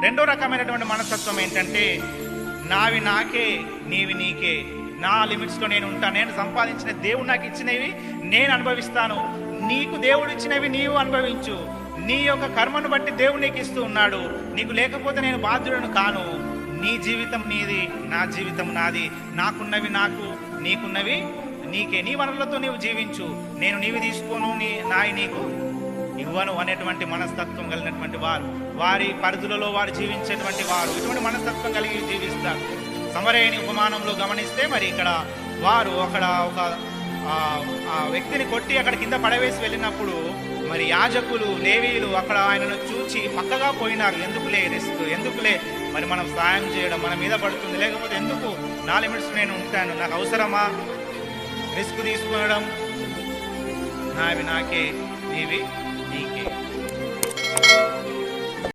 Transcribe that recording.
రెండో రకమైనటువంటి మనస్తత్వం ఏంటంటే నావి నాకే, నీవి నీకే, నా లిమిట్స్లో నేను ఉంటాను, నేను సంపాదించిన దేవుడు నాకు ఇచ్చినవి నేను అనుభవిస్తాను, నీకు దేవుడు ఇచ్చినవి నీవు అనుభవించు, నీ యొక్క కర్మను బట్టి దేవుడు నీకు ఇస్తూ ఉన్నాడు, నీకు లేకపోతే నేను బాధ్యుడను కాను, నీ జీవితం నీది, నా జీవితం నాది, నాకున్నవి నాకు, నీకున్నవి నీకే, నీ వనరులతో నీవు జీవించు, నేను నీవి తీసుకోను, నాయి నీకు ఇవ్వను అనేటువంటి మనస్తత్వం కలిగినటువంటి వారు, వారి పరిధులలో వారు జీవించేటువంటి వారు ఇటువంటి మనస్తత్వం కలిగి జీవిస్తారు. సమరయని ఉపమానంలో గమనిస్తే మరి ఇక్కడ వారు అక్కడ ఒక వ్యక్తిని కొట్టి అక్కడ కింద పడవేసి వెళ్ళినప్పుడు మరి యాజకులు, లేవీయులు అక్కడ ఆయనను చూచి పక్కగా పోయినారు. ఎందుకులే రిస్క్, ఎందుకులే మరి మనం సాయం చేయడం, మన మీద పడుతుంది, లేకపోతే ఎందుకు, నా లిమిట్స్ నేను ఉంటాను, నాకు అవసరమా రిస్క్ తీసుకోవడం, నావి నాకే, నీవి నీకే.